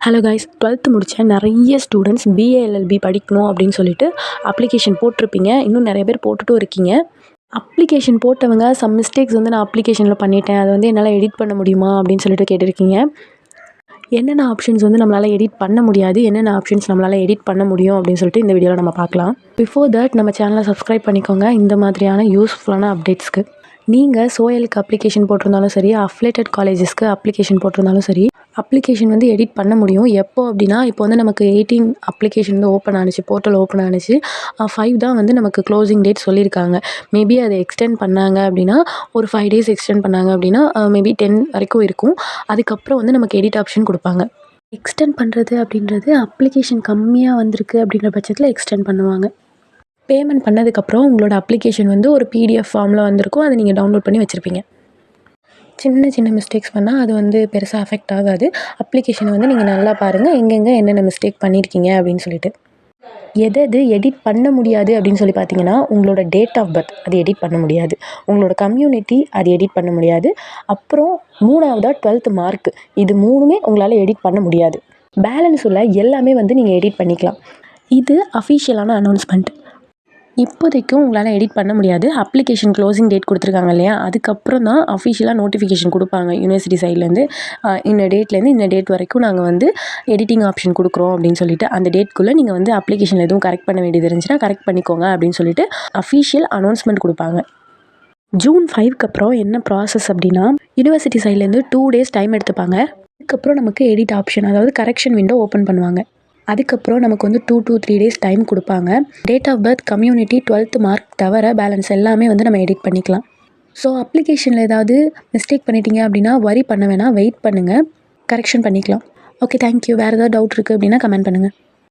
Hello guys, 12th முடித்த நிறைய students BA LLB படிக்கணும் அப்படின்னு சொல்லிட்டு அப்ளிகேஷன் போட்டிருப்பீங்க. இன்னும் நிறைய பேர் போட்டுட்டும் இருக்கீங்க. அப்ளிகேஷன் போட்டவங்க சம் மிஸ்டேக்ஸ் வந்து நான் அப்ளிகேஷனில் பண்ணிட்டேன், அதை வந்து என்னால் எடிட் பண்ண முடியுமா அப்படின்னு சொல்லிட்டு கேட்டிருக்கீங்க. என்னென்ன ஆப்ஷன்ஸ் வந்து நம்மளால் எடிட் பண்ண முடியாது, என்னென்ன ஆப்ஷன்ஸ் நம்மளால் எடிட் பண்ண முடியும் அப்படின்னு சொல்லிட்டு இந்த வீடியோவில் நம்ம பார்க்கலாம். பிஃபோர் தட் நம்ம சேனலை சப்ஸ்கிரைப் பண்ணிக்கோங்க இந்த மாதிரியான யூஸ்ஃபுல்லான அப்டேட்ஸ்க்கு. நீங்கள் சோயலுக்கு அப்ளிகேஷன் போட்டிருந்தாலும் சரி, அஃபிலேட்டட் காலேஜஸ்க்கு அப்ளிகேஷன் போட்டிருந்தாலும் சரி, அப்ளிகேஷன் வந்து எடிட் பண்ண முடியும். எப்போ அப்படின்னா, இப்போ வந்து நமக்கு 18 அப்ளிகேஷன் வந்து ஓப்பன் ஆனிச்சு, போர்ட்டல் ஓப்பன் ஆனிச்சு. 5 தான் வந்து நமக்கு க்ளோசிங் டேட் சொல்லியிருக்காங்க. மேபி அதை எக்ஸ்டெண்ட் பண்ணாங்க அப்படின்னா, ஒரு 5 days எக்ஸ்டெண்ட் பண்ணாங்க அப்படின்னா மேபி 10 வரைக்கும் இருக்கும். அதுக்கப்புறம் வந்து நமக்கு எடிட் ஆப்ஷன் கொடுப்பாங்க. எக்ஸ்டெண்ட் பண்ணுறது அப்படின்றது அப்ளிகேஷன் கம்மியாக வந்திருக்கு அப்படின்ற பட்சத்தில் எக்ஸ்டெண்ட் பண்ணுவாங்க. பேமெண்ட் பண்ணதுக்கப்புறம் உங்களோட அப்ளிகேஷன் வந்து ஒரு பிடிஎஃப் ஃபார்மில் வந்திருக்கும். அதை நீங்கள் டவுன்லோட் பண்ணி வச்சுருப்பீங்க. சின்ன சின்ன மிஸ்டேக்ஸ் பண்ணால் அது வந்து பெருசாக அஃபெக்ட் ஆகாது. அப்ளிகேஷனை வந்து நீங்கள் நல்லா பாருங்கள், எங்கெங்கே என்னென்ன மிஸ்டேக் பண்ணியிருக்கீங்க அப்படின்னு சொல்லிட்டு. எது எடிட் பண்ண முடியாது அப்படின்னு சொல்லி பார்த்தீங்கன்னா, உங்களோட டேட் ஆஃப் பர்த் அது எடிட் பண்ண முடியாது. உங்களோட கம்யூனிட்டி அது எடிட் பண்ண முடியாது. அப்புறம் 3ஆவதா 12th மார்க், இது 3மே உங்களால் எடிட் பண்ண முடியாது. பேலன்ஸ் உள்ள எல்லாமே வந்து நீங்கள் எடிட் பண்ணிக்கலாம். இது அஃபிஷியலான அனௌன்ஸ்மெண்ட். இப்போதைக்கும் உங்களால் எடிட் பண்ண முடியாது. அப்ளிகேஷன் க்ளோசிங் டேட் கொடுத்துருக்காங்க இல்லையா, அதுக்கப்புறம் தான் அஃபிஷியலாக நோட்டிஃபிகேஷன் கொடுப்பாங்க யூனிவர்சிட்டி சைட்லேருந்து. இந்த டேட்லேருந்து இந்த டேட் வரைக்கும் நாங்கள் வந்து எடிட்டிங் ஆப்ஷன் கொடுக்குறோம் அப்படின்னு சொல்லிட்டு, அந்த டேட்குள்ளே நீங்கள் வந்து அப்ளிகேஷன் எதுவும் கரெக்ட் பண்ண வேண்டியது இருந்துச்சுன்னா கரெக்ட் பண்ணிக்கோங்க அப்படின்னு சொல்லிட்டு அஃபிஷியல் அனௌன்ஸ்மெண்ட் கொடுப்பாங்க. ஜூன் 5க்கு அப்புறம் என்ன ப்ராசஸ் அப்படின்னா, யூனிவர்சிட்டி சைட்லேருந்து 2 days டைம் எடுத்துப்பாங்க. அதுக்கப்புறம் நமக்கு எடிட் ஆப்ஷன், அதாவது கரெக்ஷன் விண்டோ ஓப்பன் பண்ணுவாங்க. அதுக்கப்புறம் நமக்கு வந்து 2 to 3 days டைம் கொடுப்பாங்க. Date of birth, community, 12th mark தவிர பேலன்ஸ் எல்லாமே வந்து நம்ம எடிட் பண்ணிக்கலாம். ஸோ அப்ளிகேஷனில் ஏதாவது மிஸ்டேக் பண்ணிட்டீங்க அப்படின்னா வரி பண்ண வேணாம், வெயிட் பண்ணுங்கள், கரெக்ஷன் பண்ணிக்கலாம். Okay, thank you. வேறு ஏதாவது டவுட் இருக்குது அப்படின்னா கமெண்ட் பண்ணுங்கள்.